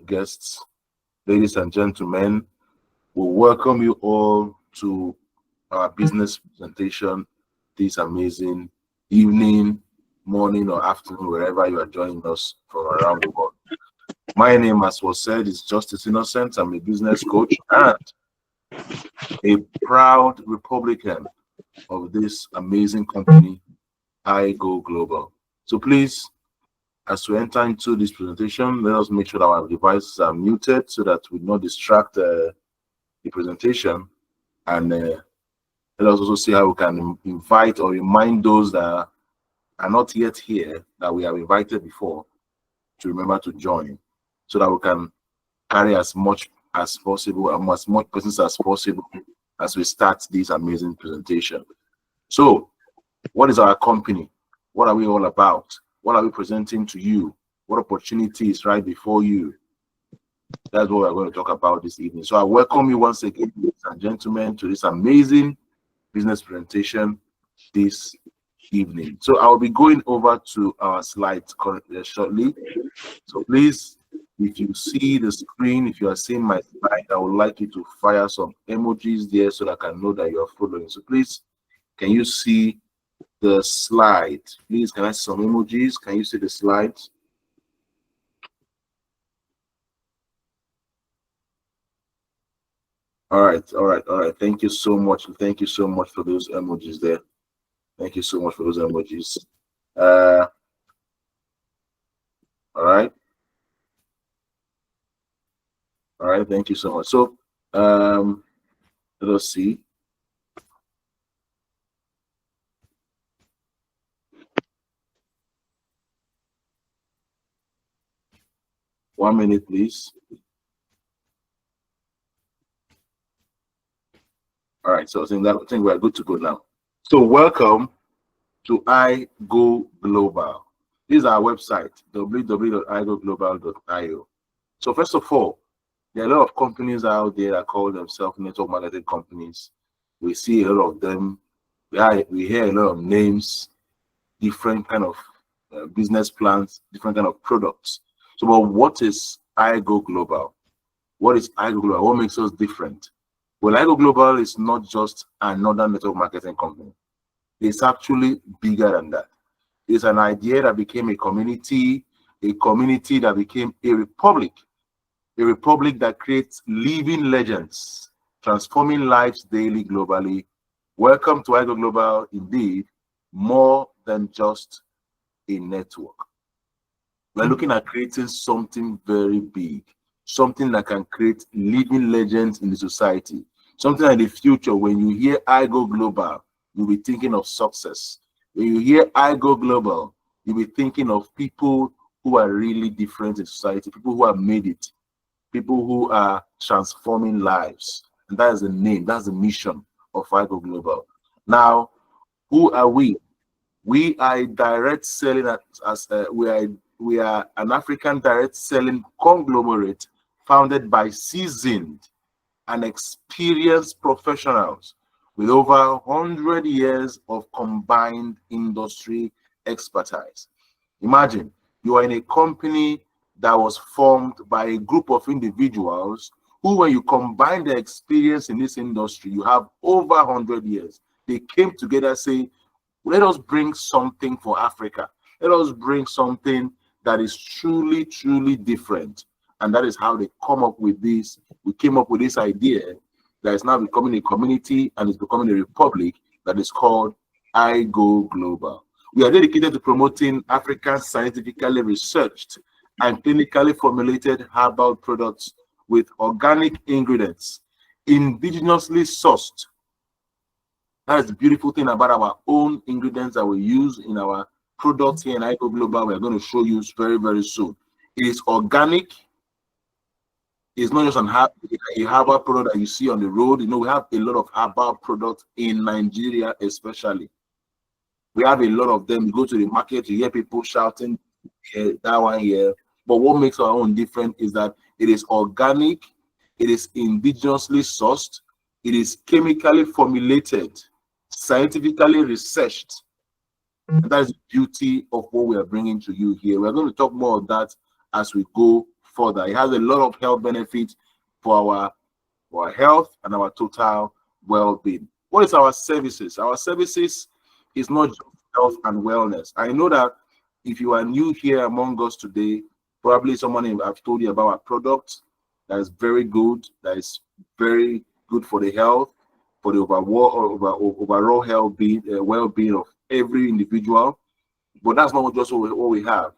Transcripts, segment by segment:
guests, ladies and gentlemen, we welcome you all to our business presentation this amazing evening, morning, or afternoon, wherever you are joining us from around the world. My name, as was said, is Justice Innocent. I'm a business coach and a proud Republican of this amazing company, Go Global. So please, as we enter into this presentation, let us make sure that our devices are muted so that we not distract the presentation. And let us also see how we can invite or remind those that are not yet here that we have invited before to remember to join, so that we can carry as much as possible and as much persons as possible as we start this amazing presentation. So, what is our company? What are we all about? What are we presenting to you? What opportunity is right before you? That's what we're going to talk about this evening. So I welcome you once again, ladies and gentlemen, to this amazing business presentation this evening. So I'll be going over to our slides shortly. So please, if you see the screen, if you are seeing my slide, I would like you to fire some emojis there so that I can know that you are following. So please, can you see the slide? Please, can I see some emojis? Can you see the slides? All right. Thank you so much. Thank you so much for those emojis there. Thank you so much for those emojis. All right. All right. Thank you so much. So, let us see. One minute, please. All right. So I think we're good to go now. So welcome to Go Global. This is our website, www.igoglobal.io. So first of all, there are a lot of companies out there that call themselves network marketing companies. We see a lot of them. We hear a lot of names, different kind of business plans, different kind of products. So, but what is Go Global? What is Go Global? What makes us different? Well, Go Global is not just another network marketing company. It's actually bigger than that. It's an idea that became a community that became a republic that creates living legends, transforming lives daily globally. Welcome to Go Global, indeed, more than just a network. We're looking at creating something very big, something that can create living legends in the society. Something in the future, when you hear Go Global, you'll be thinking of success. When you hear Go Global, you'll be thinking of people who are really different in society, people who have made it, people who are transforming lives. And that is the name, that's the mission of Go Global. Now, who are we? We are a direct selling we are an African direct selling conglomerate founded by seasoned and experienced professionals with over 100 years of combined industry expertise. Imagine you are in a company that was formed by a group of individuals who, when you combine their experience in this industry, you have over 100 years. They came together, say, let us bring something for Africa. Let us bring something that is truly, truly different. And that is how they come up with this. We came up with this idea that is now becoming a community and is becoming a republic that is called Go Global. We are dedicated to promoting African scientifically researched and clinically formulated herbal products with organic ingredients, indigenously sourced. That is the beautiful thing about our own ingredients that we use in our products here in Go Global. We're going to show you very, very soon. It is organic. It's not just a herbal product that you see on the road. You know, we have a lot of herbal products in Nigeria, especially. We have a lot of them. You go to the market, you hear people shouting here, that one here. But what makes our own different is that it is organic, it is indigenously sourced, it is chemically formulated, scientifically researched. And that is the beauty of what we are bringing to you here. We're going to talk more of that as we go further. It has a lot of health benefits for our health and our total well-being. What is our services? Our services is not just health and wellness. I know that if you are new here among us today, probably someone have told you about our product that is very good, that is very good for the health, for the overall health well-being of every individual. But that's not just what we have.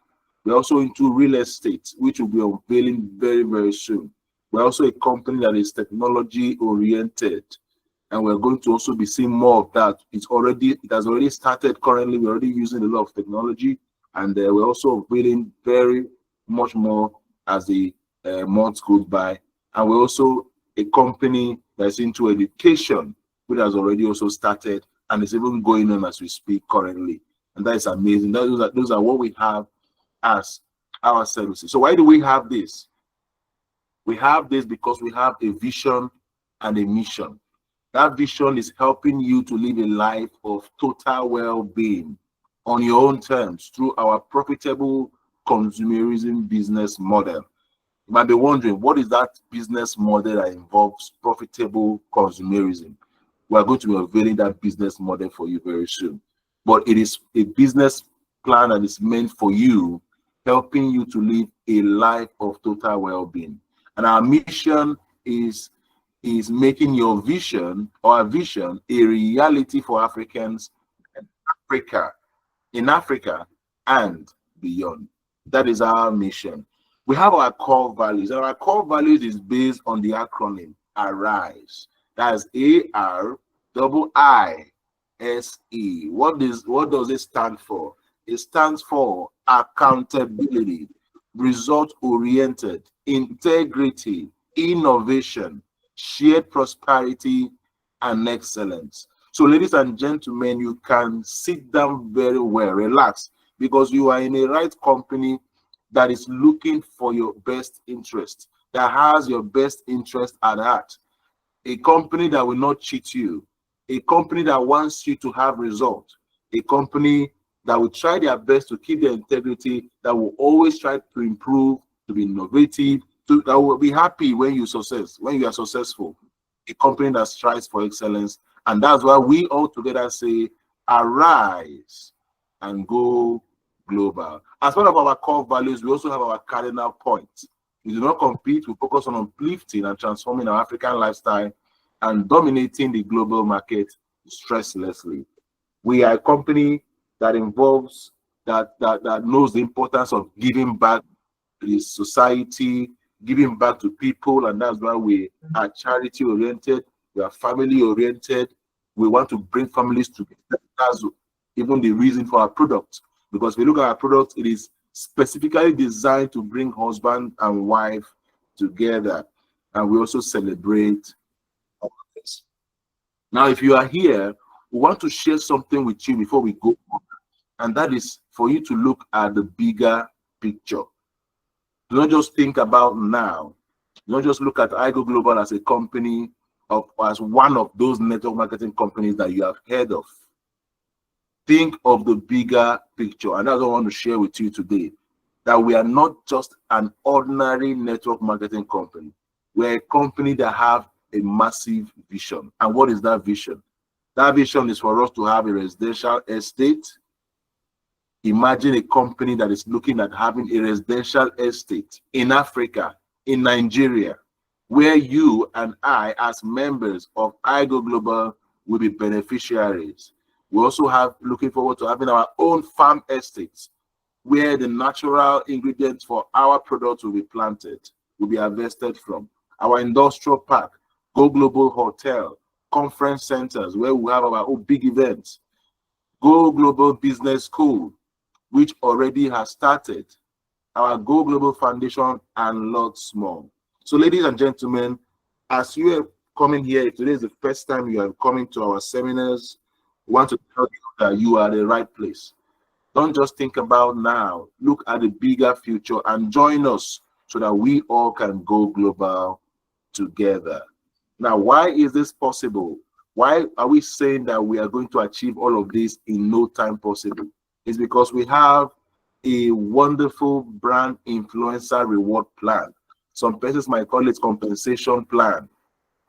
We're also into real estate, which will be unveiling very, very soon. We're also a company that is technology oriented, and we're going to also be seeing more of that. It has already started currently. We're already using a lot of technology, and we're also building very much more as the months go by. And we're also a company that's into education, which has already also started and is even going on as we speak currently. And that is amazing. Those are what we have as our services. So why do we have this? We have this because we have a vision and a mission. That vision is helping you to live a life of total well-being on your own terms through our profitable consumerism business model. You might be wondering, what is that business model that involves profitable consumerism? We are going to be unveiling that business model for you very soon. But it is a business plan that is meant for you, helping you to live a life of total well-being. And our mission is making your vision or our vision a reality for Africans in Africa and beyond. That is our mission. We have our core values, and our core values is based on the acronym ARISE. That's ARIISE. What does it stand for? It stands for accountability, result-oriented, integrity, innovation, shared prosperity, and excellence. So, ladies and gentlemen, you can sit down very well, relax, because you are in a right company that is looking for your best interest, that has your best interest at heart. A company that will not cheat you, a company that wants you to have results, a company that will try their best to keep their integrity, that will always try to improve, to be innovative, that will be happy when you are successful. A company that strives for excellence. And that's why we all together say, arise and go global. As part of our core values, we also have our cardinal points. We do not compete, we focus on uplifting and transforming our African lifestyle and dominating the global market stresslessly. We are a company that involves, that knows the importance of giving back to the society, giving back to people, and that's why we are charity oriented, we are family oriented. We want to bring families together. That's even the reason for our product. Because if we look at our product, it is specifically designed to bring husband and wife together. And we also celebrate all of this. Now, if you are here, we want to share something with you before we go on. And that is for you to look at the bigger picture. Do not just think about now. Do not just look at Iroko Global as a company, as one of those network marketing companies that you have heard of. Think of the bigger picture, and that's what I want to share with you today. That we are not just an ordinary network marketing company. We're a company that have a massive vision. And what is that vision? That vision is for us to have a residential estate. Imagine a company that is looking at having a residential estate in Africa, in Nigeria, where you and I, as members of Iroko Global, will be beneficiaries. We also have looking forward to having our own farm estates, where the natural ingredients for our products will be planted, will be harvested from. Our industrial park, Go Global Hotel, conference centers, where we have our own big events. Go Global Business School, which already has started, our Go Global Foundation, and lots more. So, ladies and gentlemen, as you are coming here, today is the first time you are coming to our seminars, we want to tell you that you are the right place. Don't just think about now. Look at the bigger future and join us so that we all can go global together. Now, why is this possible? Why are we saying that we are going to achieve all of this in no time possible? It's because we have a wonderful brand influencer reward plan. Some persons might call it compensation plan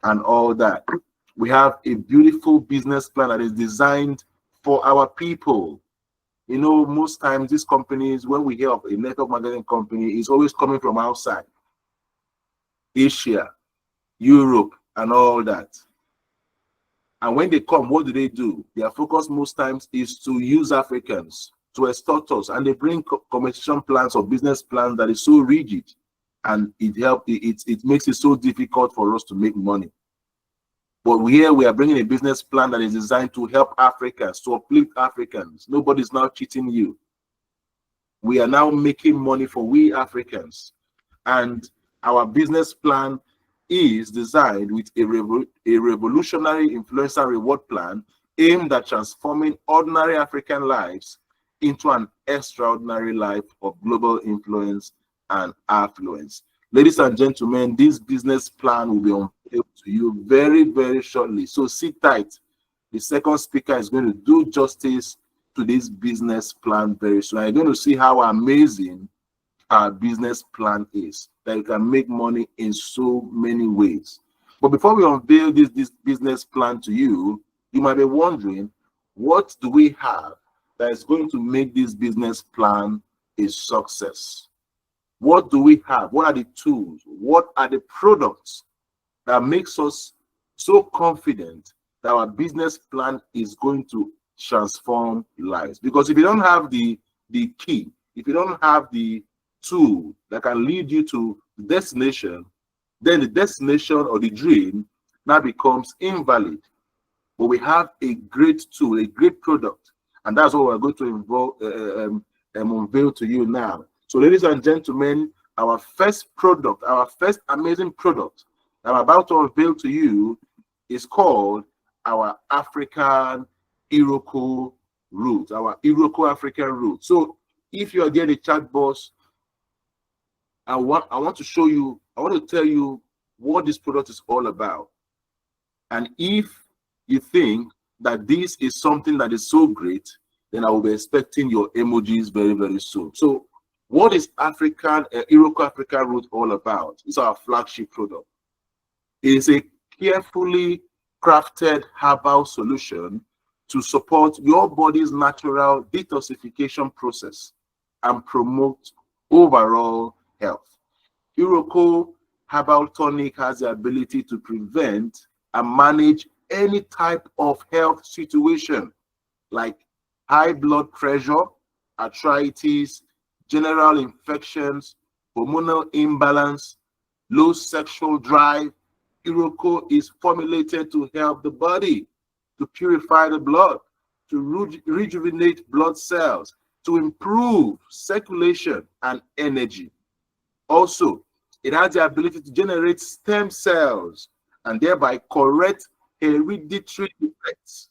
and all that. We have a beautiful business plan that is designed for our people. You know, most times these companies, when we hear of a network marketing company, it's always coming from outside, Asia, Europe, and all that. And when they come, what do? Their focus most times is to use Africans to extort us, and they bring compensation plans or business plans that is so rigid, and it makes it so difficult for us to make money. But here we are bringing a business plan that is designed to help Africans, to uplift Africans. Nobody's now cheating you. We are now making money for we Africans, and our business plan is designed with a revolutionary influencer reward plan aimed at transforming ordinary African lives into an extraordinary life of global influence and affluence. Ladies and gentlemen, this business plan will be unveiled to you very, very shortly. So sit tight. The second speaker is going to do justice to this business plan very soon. You're going to see how amazing our business plan is, that you can make money in so many ways. But before we unveil this business plan to you, you might be wondering, what do we have that is going to make this business plan a success? What do we have? What are the tools? What are the products that makes us so confident that our business plan is going to transform lives? Because if you don't have the key, if you don't have the tool that can lead you to the destination, then the destination or the dream now becomes invalid. But we have a great tool, a great product, and that's what we're going to unveil to you now. So, ladies and gentlemen, our first product, our first amazing product that I'm about to unveil to you is called our African Iroko root, our Iroko African root. So, if you are there in the chat box, I want to show you, I want to tell you what this product is all about. And if you think that this is something that is so great, then I will be expecting your emojis very, very soon. So what is Iroko African root all about? It's our flagship product. It is a carefully crafted herbal solution to support your body's natural detoxification process and promote overall health. Iroko Herbal Tonic has the ability to prevent and manage any type of health situation like high blood pressure, arthritis, general infections, hormonal imbalance, low sexual drive. Iroko is formulated to help the body, to purify the blood, to rejuvenate blood cells, to improve circulation and energy. Also, it has the ability to generate stem cells and thereby correct hereditary defects.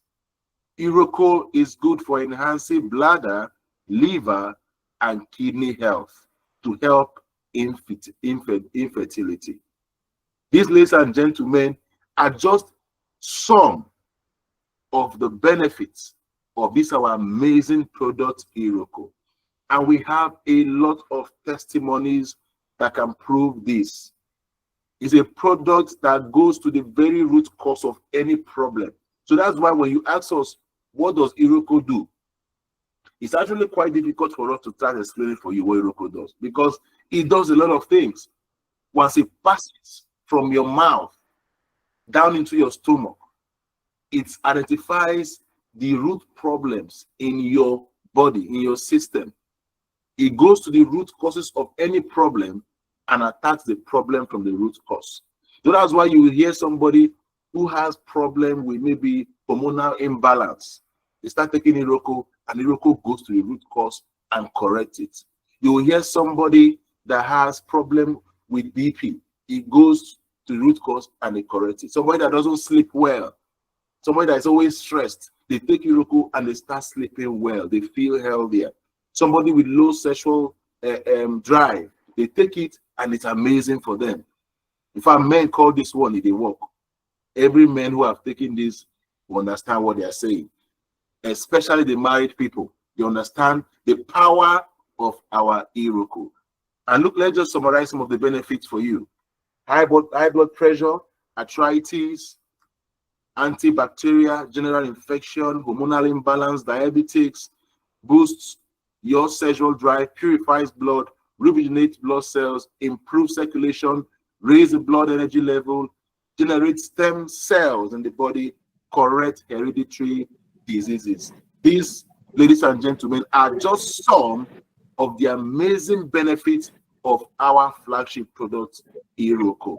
Iroko is good for enhancing bladder, liver, and kidney health to help infertility. These, ladies and gentlemen, are just some of the benefits of this our amazing product, Iroko. And we have a lot of testimonies that can prove this. It's a product that goes to the very root cause of any problem. So that's why when you ask us, what does Iroko do? It's actually quite difficult for us to try to explain it for you what Iroko does, because it does a lot of things. Once it passes from your mouth down into your stomach, it identifies the root problems in your body, in your system. It goes to the root causes of any problem and attacks the problem from the root cause. So that's why you will hear somebody who has problem with maybe hormonal imbalance. They start taking Iroko, and Iroko goes to the root cause and corrects it. You will hear somebody that has problem with BP. It goes to the root cause and it corrects it. Somebody that doesn't sleep well, somebody that is always stressed, they take Iroko and they start sleeping well. They feel healthier. Somebody with low sexual drive, they take it and it's amazing for them. In fact, men call this one, they work. Every man who have taken this will understand what they are saying, especially the married people. They understand the power of our Iroko. And look, let's just summarize some of the benefits for you. High blood pressure, arthritis, antibacterial, general infection, hormonal imbalance, diabetics, boosts your sexual drive, purifies blood, rejuvenates blood cells, improves circulation, raises the blood energy level, generates stem cells in the body, correct hereditary diseases. These, ladies and gentlemen, are just some of the amazing benefits of our flagship product, Iroko.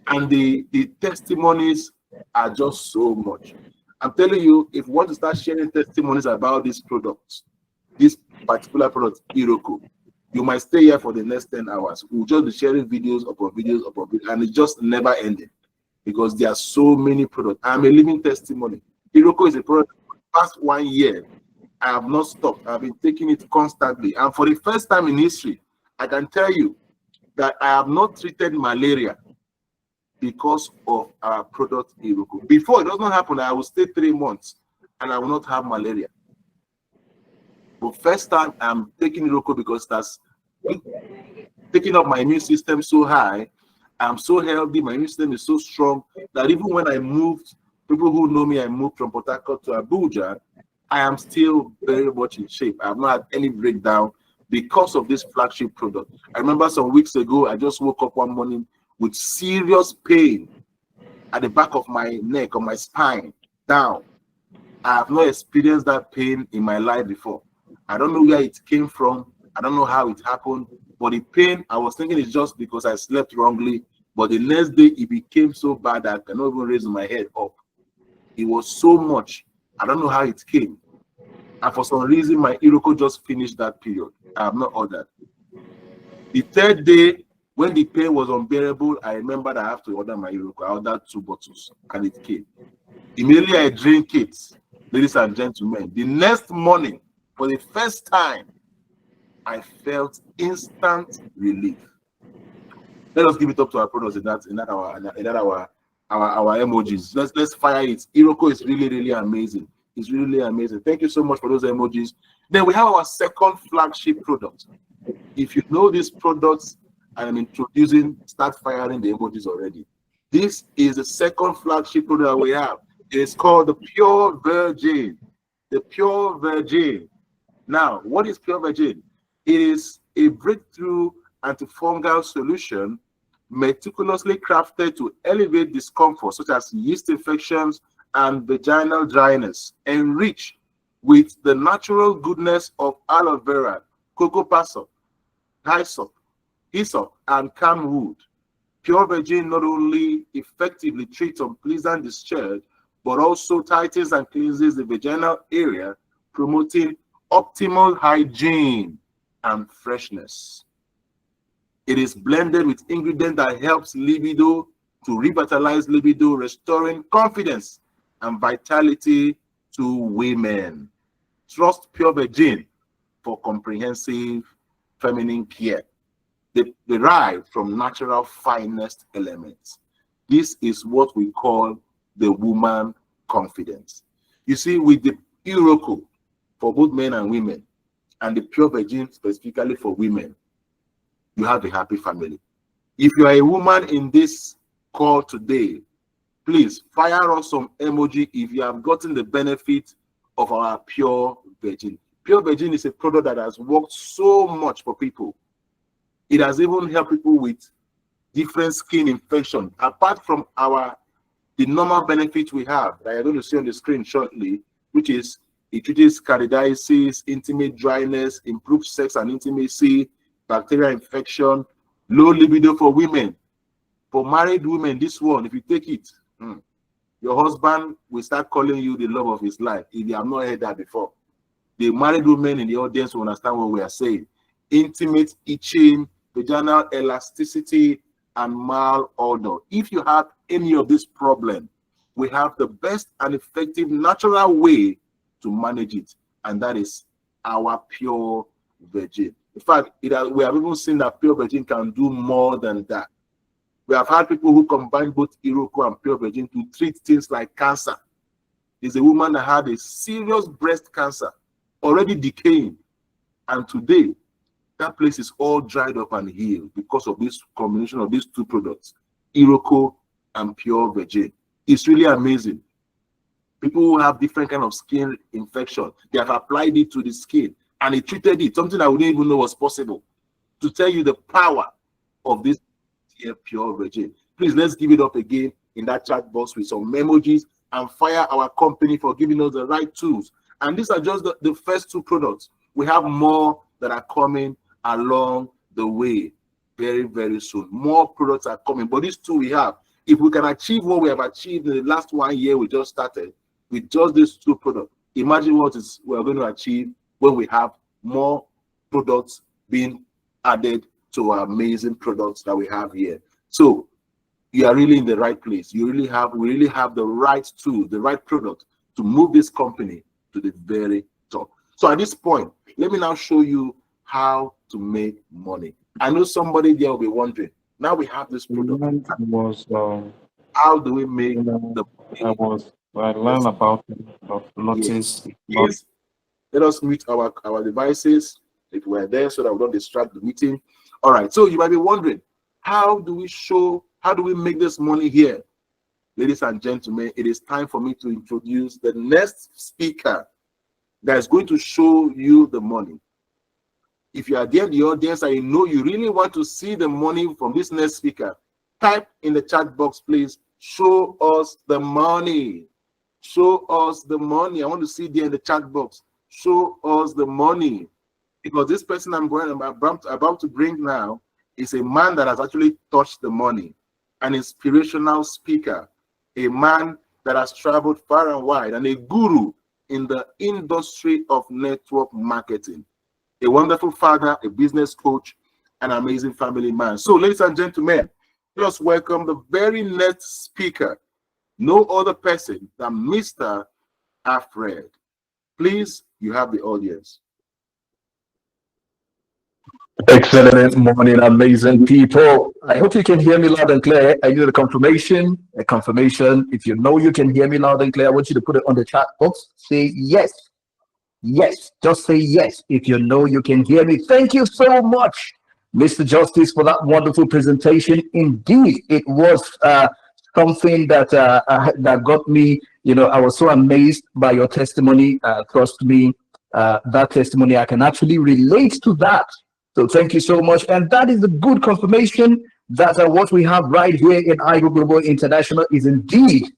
And the testimonies are just so much. I'm telling you, if you want to start sharing testimonies about these products, this particular product, Iroko, you might stay here for the next 10 hours. We'll just be sharing videos upon videos upon videos, and it's just never ending because there are so many products. I'm a living testimony. Iroko is a product for the past 1 year. I have not stopped. I've been taking it constantly. And for the first time in history, I can tell you that I have not treated malaria because of our product Iroko. Before, it does not happen. I will stay 3 months and I will not have malaria. But first time I'm taking Iroko because that's taking up my immune system so high. I'm so healthy. My immune system is so strong that even when I moved, people who know me, I moved from Port Harcourt to Abuja, I am still very much in shape. I have not had any breakdown because of this flagship product. I remember some weeks ago, I just woke up one morning with serious pain at the back of my neck, on my spine, down. I have not experienced that pain in my life before. I don't know where it came from. I don't know how it happened. But the pain, I was thinking it's just because I slept wrongly. But the next day, it became so bad that I cannot even raise my head up. It was so much. I don't know how it came. And for some reason, my Iroko just finished that period. I have not ordered. The third day, when the pain was unbearable, I remembered I have to order my Iroko. I ordered 2 bottles, and it came. Immediately, I drink it, ladies and gentlemen. The next morning, for the first time, I felt instant relief. Let us give it up to our products in that our emojis. Let's fire it. Iroko is really, really amazing. It's really amazing. Thank you so much for those emojis. Then we have our second flagship product. If you know these products I'm introducing, start firing the emojis already. This is the second flagship product that we have. It is called the Pure Virgin. The Pure Virgin. Now, what is Pure Virgin? It is a breakthrough antifungal solution meticulously crafted to elevate discomfort such as yeast infections and vaginal dryness, enriched with the natural goodness of aloe vera, cocoa passion, hyssop, and camwood. Pure Virgin not only effectively treats unpleasant discharge, but also tightens and cleanses the vaginal area, promoting optimal hygiene and freshness. It is blended with ingredients that helps libido to revitalize libido, restoring confidence and vitality to women. Trust Pure Virgin for comprehensive feminine care, derived from natural finest elements. This is what we call the woman confidence. You see, with the Iroko for both men and women, and the Pure Virgin specifically for women, you have a happy family. If you are a woman in this call today, please fire us some emoji if you have gotten the benefit of our Pure Virgin. Pure Virgin is a product that has worked so much for people. It has even helped people with different skin infection. Apart from the normal benefits we have that you're going to see on the screen shortly, which is it treats candidiasis, intimate dryness, improves sex and intimacy, bacterial infection, low libido for women. For married women, this one, if you take it, your husband will start calling you the love of his life if you have not heard that before. The married women in the audience will understand what we are saying. Intimate itching, vaginal elasticity, and malodor. If you have any of this problem, we have the best and effective natural way to manage it, and that is our Pure Virgin. In fact, we have even seen that Pure Virgin can do more than that. We have had people who combine both Iroko and Pure Virgin to treat things like cancer. There's a woman that had a serious breast cancer, already decaying, and today That place is all dried up and healed because of this combination of these two products, Iroko and Pure Virgin. It's really amazing. People who have different kind of skin infection, they have applied it to the skin and it treated it, something I wouldn't even know was possible. To tell you the power of this here Pure Virgin. Please, let's give it up again in that chat box with some emojis and fire our company for giving us the right tools. And these are just the first two products. We have more that are coming along the way very, very soon. More products are coming, but these two we have. If we can achieve what we have achieved in the last 1 year we just started with just these two products, imagine what is we are going to achieve when we have more products being added to our amazing products that we have here. So you are really in the right place. We really have the right tool, the right product to move this company to the very top. So at this point, let me now show you how to make money. I know somebody there will be wondering, now we have this product. How do we make the money? I learned about Yes. notice. Not Please let us mute our devices if we're there so that we don't distract the meeting. All right. So you might be wondering, how do we make this money here? Ladies and gentlemen, it is time for me to introduce the next speaker that is going to show you the money. If you are there in the audience and you know you really want to see the money from this next speaker, type in the chat box, please. Show us the money. Show us the money. I want to see there in the chat box. Show us the money. Because this person I'm about to bring now is a man that has actually touched the money, an inspirational speaker, a man that has traveled far and wide, and a guru in the industry of network marketing. A wonderful father, a business coach, an amazing family man. So, ladies and gentlemen, let us welcome the very next speaker, no other person than Mr. Alfred. Please, you have the audience. Excellent morning, amazing people. I hope you can hear me loud and clear. I need a confirmation. A confirmation. If you know you can hear me loud and clear, I want you to put it on the chat box. Say yes. Yes. Just say yes if you know you can hear me. Thank you so much, Mr. Justice, for that wonderful presentation. Indeed, it was something that got me. I was so amazed by your testimony. Trust me, that testimony, I can actually relate to that. So thank you so much. And that is a good confirmation that what we have right here in Iroko Global International is indeed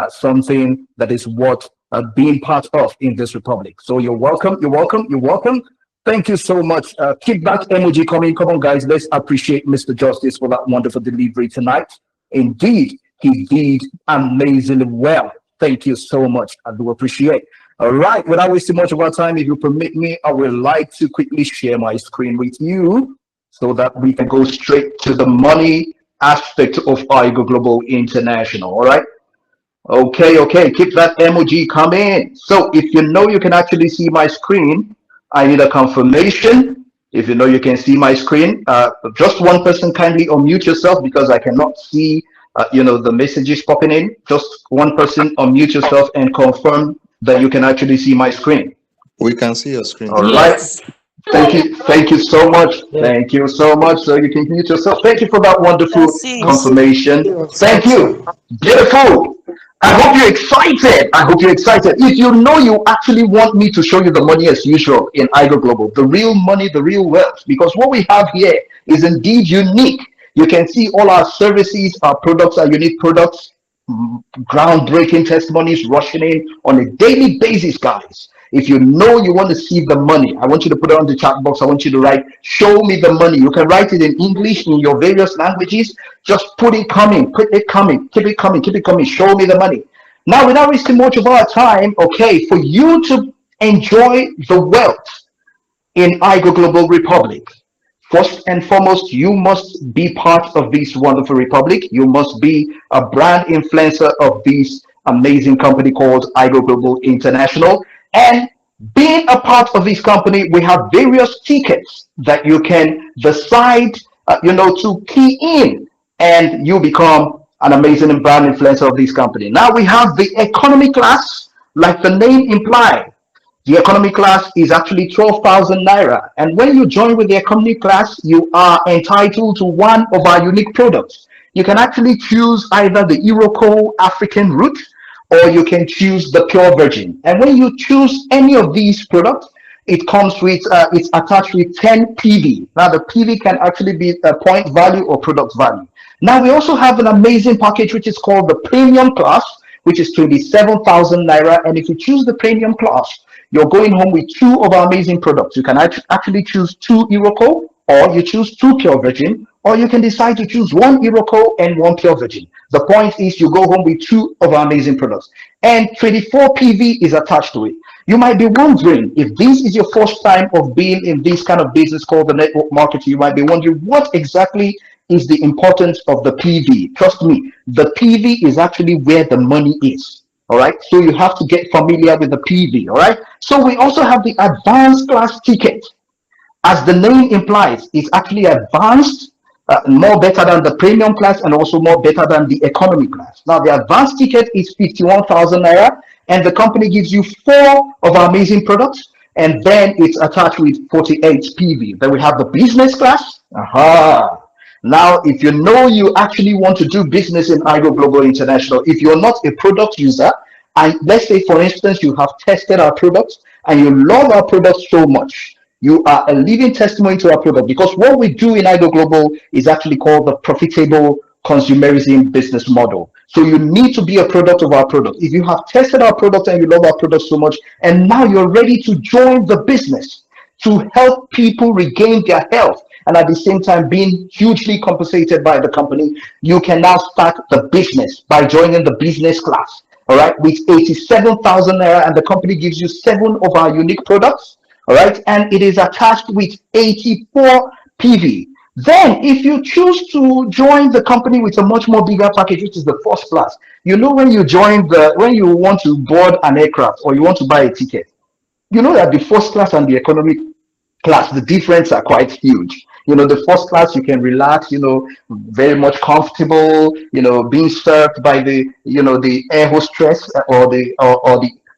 something that is worth being part of in this republic. So you're welcome. You're welcome. You're welcome. Thank you so much. Keep that emoji coming. Come on, guys. Let's appreciate Mr. Justice for that wonderful delivery tonight. Indeed, he did amazingly well. Thank you so much. I do appreciate. All right, without wasting much of our time, if you permit me, I would like to quickly share my screen with you so that we can go straight to the money aspect of Iroko Global International. All right. Okay. Keep that emoji coming. So if you know you can actually see my screen, I need a confirmation. If you know you can see my screen, just one person kindly unmute yourself because I cannot see, the messages popping in. Just one person unmute yourself and confirm that you can actually see my screen. We can see your screen. All right. Thank you so much. Thank you so much. So you can mute yourself. Thank you for that wonderful confirmation. Thank you. Beautiful. I hope you're excited. If you know you actually want me to show you the money as usual in Iroko Global, the real money, the real wealth, because what we have here is indeed unique. You can see all our services, our products, our unique products, groundbreaking testimonies rushing in on a daily basis, guys. If you know you want to see the money, I want you to put it on the chat box. I want you to write, show me the money. You can write it in English, in your various languages. Just put it coming, keep it coming. Show me the money. Now, without wasting much of our time, okay, for you to enjoy the wealth in Iroko Global Republic, first and foremost, you must be part of this wonderful republic. You must be a brand influencer of this amazing company called Iroko Global International. And being a part of this company, we have various tickets that you can decide, to key in, and you become an amazing brand influencer of this company. Now we have the economy class, like the name implies. The economy class is actually 12,000 naira. And when you join with the economy class, you are entitled to one of our unique products. You can actually choose either the Iroko African route or you can choose the pure virgin. And when you choose any of these products, it comes with it's attached with 10 PV. Now the PV can actually be a point value or product value. Now we also have an amazing package which is called the premium class, which is 27,000 naira. And if you choose the premium class, you're going home with two of our amazing products. You can actually choose two Iroko, or you choose two pure virgin, or you can decide to choose one Iroko and one pure virgin. The point is you go home with two of our amazing products. And 24 PV is attached to it. You might be wondering, if this is your first time of being in this kind of business called the network marketing, you might be wondering what exactly is the importance of the PV. Trust me, the PV is actually where the money is. All right, so you have to get familiar with the PV. All right, so we also have the advanced class ticket. As the name implies, it's actually advanced, more better than the premium class and also more better than the economy class. Now, the advanced ticket is 51,000 naira, and the company gives you four of our amazing products, and then it's attached with 48 PV. Then we have the business class. Aha. Now, if you know you actually want to do business in Iroko Global International, if you're not a product user, and let's say, for instance, you have tested our products and you love our products so much, you are a living testimony to our product, because what we do in Iroko Global is actually called the profitable consumerism business model. So you need to be a product of our product. If you have tested our product and you love our product so much, and now you're ready to join the business to help people regain their health, and at the same time being hugely compensated by the company, you can now start the business by joining the business class. All right, with 87,000 naira, and the company gives you seven of our unique products. All right, and it is attached with 84 PV. Then, if you choose to join the company with a much more bigger package, which is the first class, you know, when you join when you want to board an aircraft or you want to buy a ticket, you know that the first class and the economic class, the difference are quite huge. You know, the first class, you can relax, you know, very much comfortable, you know, being served by the, you know, the air hostess or the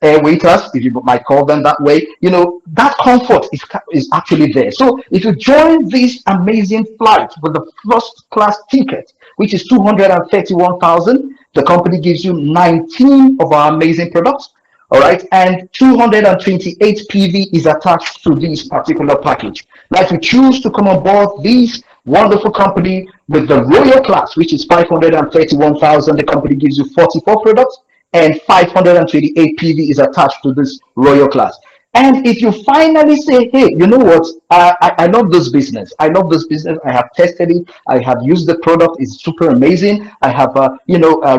air waiters, if you might call them that way. You know, that comfort is actually there. So if you join this amazing flight with the first class ticket, which is 231,000, the company gives you 19 of our amazing products. All right, and 228 PV is attached to this particular package. Now, if you choose to come on board this wonderful company with the royal class, which is 531,000, the company gives you 44 products, and 528 PV is attached to this royal class. And if you finally say, hey, you know what, I love this business. I love this business. I have tested it. I have used the product. It's super amazing. I have,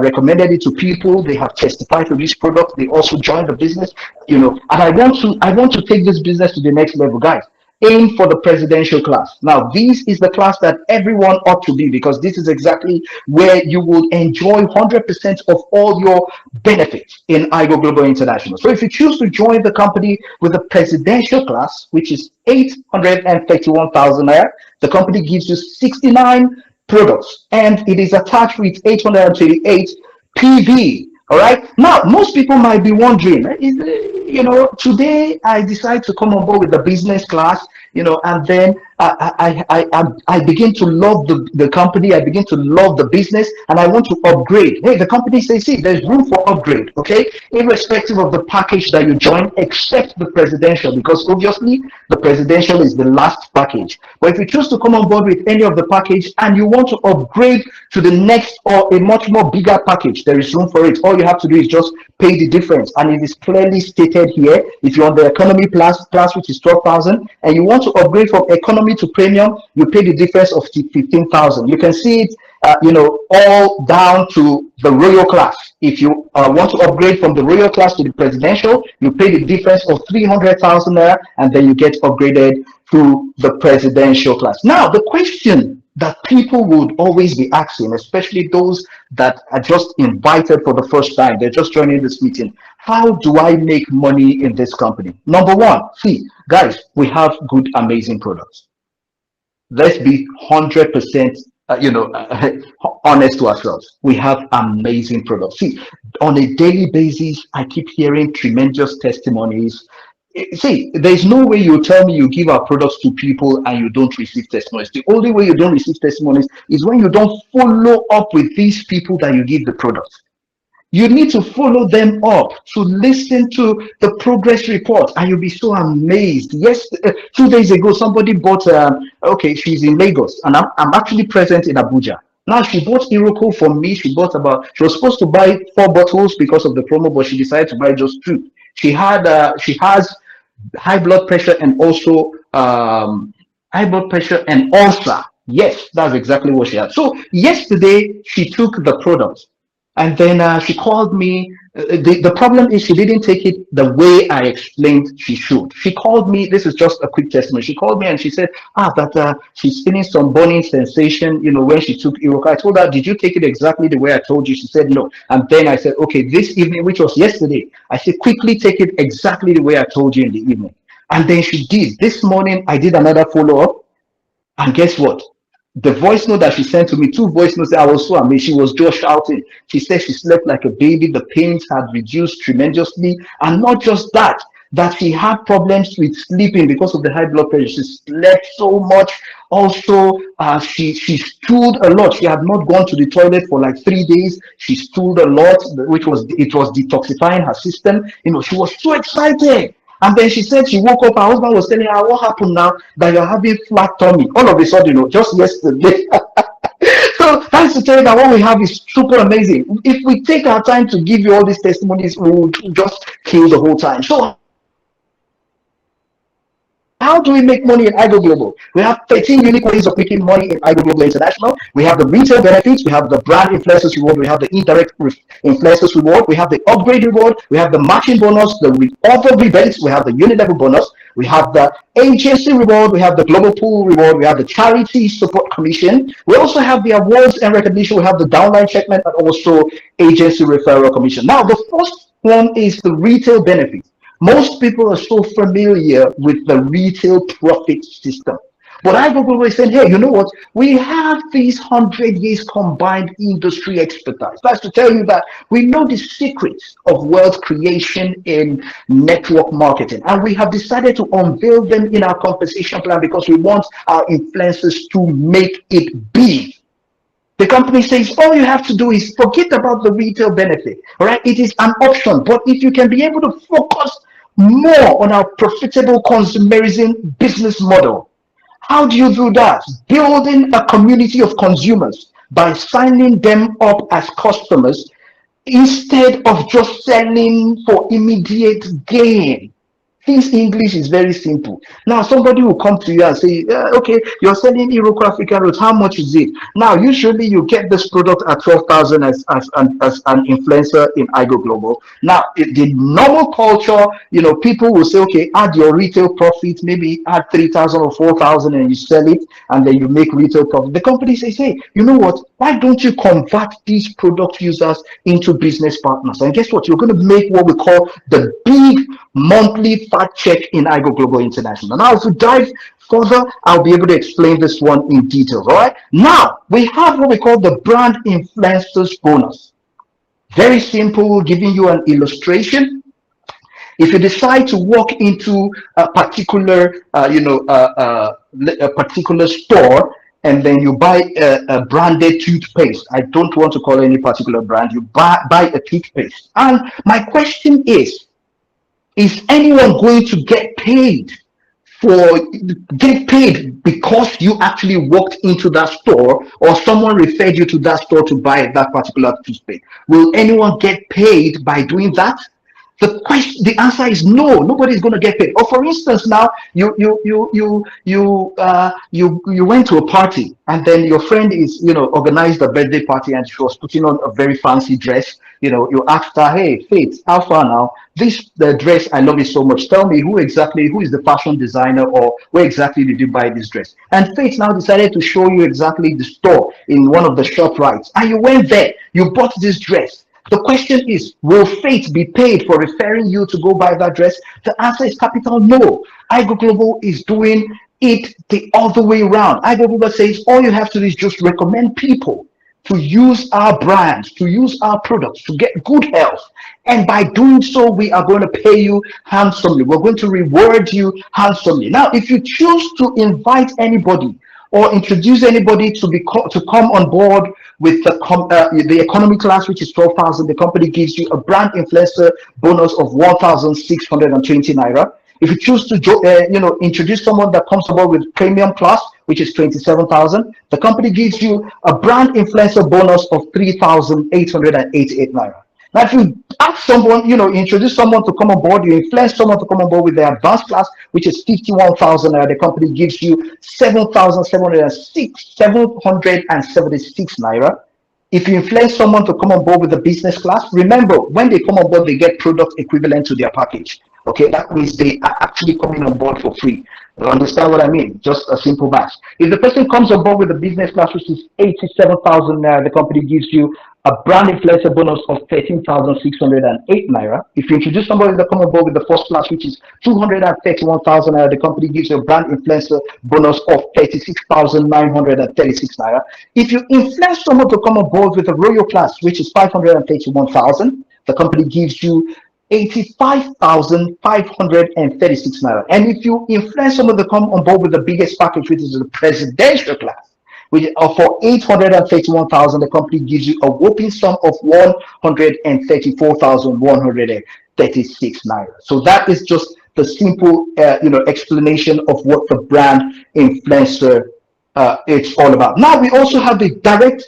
recommended it to people. They have testified to this product. They also joined the business, you know, and I want to take this business to the next level, guys. Aim for the presidential class. Now, this is the class that everyone ought to be, because this is exactly where you will enjoy 100% of all your benefits in Iroko Global International. So if you choose to join the company with the presidential class, which is 831,000 naira, the company gives you 69 products, and it is attached with 838 PV. All right. Now, most people might be wondering, today I decide to come on board with the business class, and then I begin to love the company. I begin to love the business, and I want to upgrade. Hey, the company says, see, there's room for upgrade. Okay, irrespective of the package that you join, except the presidential, because obviously the presidential is the last package. But if you choose to come on board with any of the package and you want to upgrade to the next or a much more bigger package, there is room for it. All you have to do is just pay the difference, and it is clearly stated here. If you're on the economy class, which is 12,000, and you want to upgrade from economy to premium, you pay the difference of 15,000. You can see it, all down to the royal class. If you want to upgrade from the royal class to the presidential, you pay the difference of 300,000 there, and then you get upgraded to the presidential class. Now, the question that people would always be asking, especially those that are just invited for the first time, they're just joining this meeting: how do I make money in this company? Number one, see, guys, we have good, amazing products. Let's be 100% honest to ourselves. We have amazing products. See, on a daily basis, I keep hearing tremendous testimonies. See, there's no way you tell me you give our products to people and you don't receive testimonies. The only way you don't receive testimonies is when you don't follow up with these people that you give the product. You need to follow them up to listen to the progress report, and you'll be so amazed. Yes, 2 days ago, somebody bought, okay, she's in Lagos, and I'm actually present in Abuja. Now, she bought Iroko for me. She was supposed to buy 4 bottles because of the promo, but she decided to buy just 2. She has high blood pressure and also high blood pressure and ulcer. Yes, that's exactly what she had. So yesterday she took the product, and then she called me. The problem is she didn't take it the way I explained she should. She called me. This is just a quick testimony. She called me and she said, that she's feeling some burning sensation, when she took Iroko. I told her, did you take it exactly the way I told you? She said, no. And then I said, okay, this evening, which was yesterday, I said, quickly take it exactly the way I told you in the evening. And then she did. This morning, I did another follow-up. And guess what? The voice note that she sent to me, 2 voice notes, I was so amazed. She was just shouting. She said she slept like a baby. The pains had reduced tremendously. And not just that, that she had problems with sleeping because of the high blood pressure. She slept so much. Also, she stooled a lot. She had not gone to the toilet for like 3 days. She stooled a lot, which was detoxifying her system. She was so excited. And then she said she woke up, her husband was telling her, what happened now that you're having flat tummy? All of a sudden, just yesterday. So that's to tell you that what we have is super amazing. If we take our time to give you all these testimonies, we will just kill the whole time. So how do we make money in Igo Global? We have 13 unique ways of making money in Igo Global International. We have the retail benefits, we have the brand influencers reward, we have the indirect influencers reward, we have the upgrade reward, we have the matching bonus, the other rebates, we have the unit level bonus, we have the agency reward, we have the global pool reward, we have the charity support commission. We also have the awards and recognition, we have the downline checkmate, and also agency referral commission. Now, the first one is the retail benefits. Most people are so familiar with the retail profit system. But I go away saying, hey, you know what? We have these 100 years combined industry expertise. That's to tell you that we know the secrets of wealth creation in network marketing. And we have decided to unveil them in our compensation plan because we want our influencers to make it big. The company says all you have to do is forget about the retail benefit. All right, it is an option, but if you can be able to focus more on our profitable consumerism business model, how do you do that? Building a community of consumers by signing them up as customers instead of just selling for immediate gain. This English is very simple. Now, somebody will come to you and say, okay, you're selling Iroko African Roots. How much is it? Now, usually you get this product at 12,000 as an influencer in Igo Global. Now, the normal culture, people will say, okay, add your retail profit, maybe add 3,000 or 4,000 and you sell it, and then you make retail profit. The company says, hey, you know what? Why don't you convert these product users into business partners? And guess what? You're going to make what we call the big monthly fat check in Igo Global International. Now, if we dive further, I'll be able to explain this one in detail. All right. Now, we have what we call the brand influencers bonus. Very simple, giving you an illustration. If you decide to walk into a particular, a particular store, and then you buy a branded toothpaste. I don't want to call any particular brand. You buy a toothpaste. And my question is anyone going to get paid because you actually walked into that store or someone referred you to that store to buy that particular toothpaste? Will anyone get paid by doing that? The answer is no. Nobody's going to get paid. Or for instance, now you went to a party and then your friend is organized a birthday party and she was putting on a very fancy dress. You asked her, hey Faith, how far now? The dress, I love it so much. Tell me who is the fashion designer, or where exactly did you buy this dress? And Faith now decided to show you exactly the store in one of the shop rights, and you went there. You bought this dress. The question is, will Faith be paid for referring you to go buy that dress? The answer is capital no. Igo Global is doing it the other way around. Igo Global says all you have to do is just recommend people to use our brands, to use our products, to get good health. And by doing so, we are going to pay you handsomely. We're going to reward you handsomely. Now, if you choose to invite anybody or introduce anybody to come on board with the economy class, which is 12,000, the company gives you a brand influencer bonus of 1,620 naira. If you choose to introduce someone that comes aboard with premium class, which is 27,000, the company gives you a brand influencer bonus of 3,888 naira. Now, if you ask someone, introduce someone to come on board, you influence someone to come on board with the advanced class, which is 51,000 naira, the company gives you 776 naira. If you influence someone to come on board with the business class, remember, when they come on board, they get product equivalent to their package. Okay, that means they are actually coming on board for free. You understand what I mean? Just a simple math. If the person comes on board with the business class, which is 87,000 naira, the company gives you a brand influencer bonus of 13,608 naira. If you introduce somebody that come on board with the first class, which is 231,000 naira, the company gives you a brand influencer bonus of 36,936 naira. If you influence someone to come on board with the royal class, which is 531,000, the company gives you 85,536 naira. And if you influence someone to come on board with the biggest package, which is the presidential class, which for 831,000, the company gives you a whopping sum of 134,136 naira. So that is just the simple explanation of what the brand influencer it's all about. Now we also have the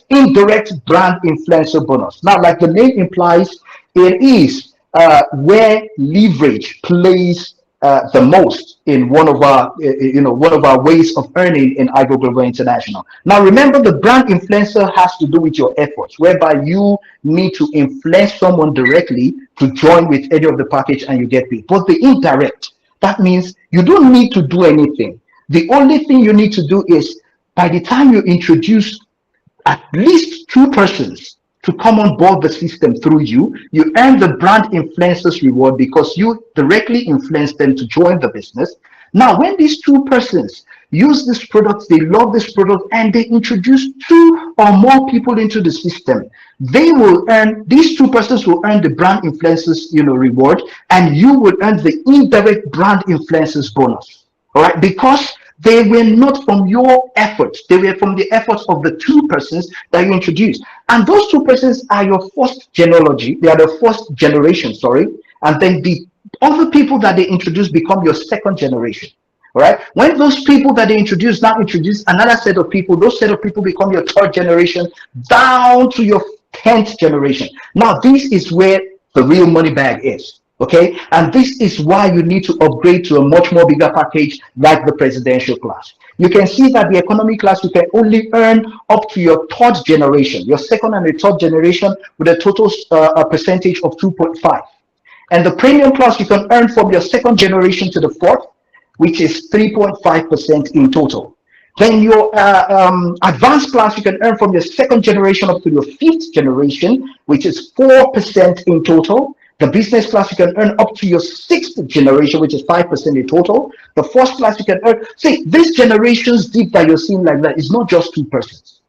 indirect brand influencer bonus. Now, like the name implies, it is where leverage plays the most in one of our ways of earning in Ivo Global International. Now, remember, the brand influencer has to do with your efforts, whereby you need to influence someone directly to join with any of the package and you get paid. But the indirect, that means you don't need to do anything. The only thing you need to do is, by the time you introduce at least 2 persons to come on board the system through you, you earn the brand influencers reward because you directly influence them to join the business. Now, when these 2 persons use this product, they love this product, and they introduce 2 or more people into the system, these 2 persons will earn the brand influencers reward, and you will earn the indirect brand influencers bonus. All right, because they were not from your efforts. They were from the efforts of the 2 persons that you introduced. And those 2 persons are your first genealogy. They are the first generation, sorry. And then the other people that they introduce become your second generation. All right. When those people that they introduce now introduce another set of people, those set of people become your 3rd generation down to your 10th generation. Now, this is where the real money bag is. Okay, and this is why you need to upgrade to a much more bigger package like the presidential class. You can see that the economy class, you can only earn up to your 3rd generation, your 2nd and the 3rd generation, with a total percentage of 2.5. And the premium class, you can earn from your 2nd generation to the 4th, which is 3.5% in total. Then your advanced class, you can earn from your 2nd generation up to your 5th generation, which is 4% in total. The business class, you can earn up to your 6th generation, which is 5% in total. The first class, you can earn. See, this generation's dip that you're seeing like that is not just 2 persons.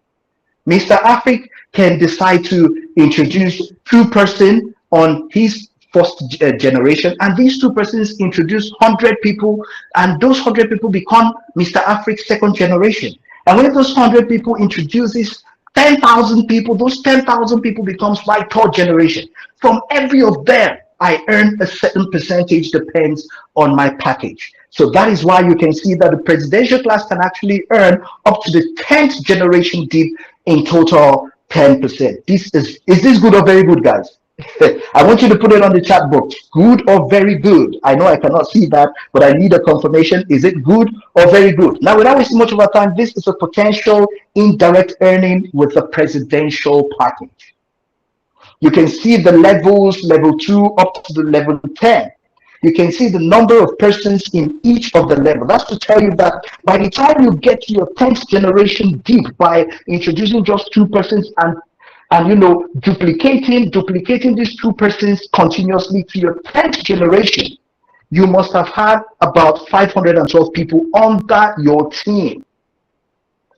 Mr. Afric can decide to introduce 2 persons on his first generation, and these 2 persons introduce 100 people, and those 100 people become Mr. Afric's 2nd generation. And when those 100 people introduces 10,000 people, those 10,000 people becomes my 3rd generation. From every of them, I earn a certain percentage, depends on my package. So that is why you can see that the presidential class can actually earn up to the 10th generation dip in total 10%. Is this good or very good, guys? I want you to put it on the chat box. Good or very good? I know I cannot see that, but I need a confirmation. Is it good or very good? Now, without wasting much of our time, this is a potential indirect earning with a presidential package. You can see the levels, level 2 up to the level 10. You can see the number of persons in each of the levels. That's to tell you that by the time you get to your 10th generation deep, by introducing just 2 persons and duplicating these 2 persons continuously to your 10th generation, you must have had about 512 people under your team.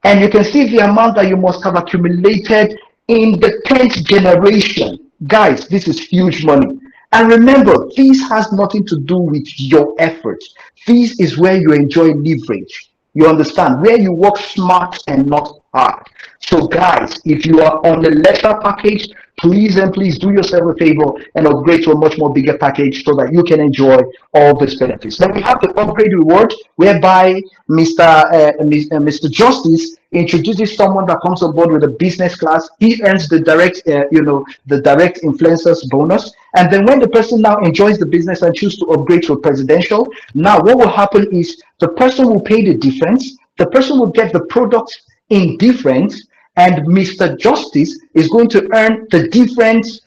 And you can see the amount that you must have accumulated in the 10th generation. Guys, this is huge money. And remember, this has nothing to do with your efforts. This is where you enjoy leverage. You understand? Where you work smart and not hard. So, guys, if you are on the lesser package, please and please do yourself a favor and upgrade to a much more bigger package so that you can enjoy all these benefits. Then we have the upgrade reward, whereby Mr. Justice introduces someone that comes on board with a business class. He earns the direct, the direct influencers bonus. And then when the person now enjoys the business and chooses to upgrade to a presidential, now what will happen is the person will pay the difference. The person will get the products in difference, and Mr. Justice is going to earn the difference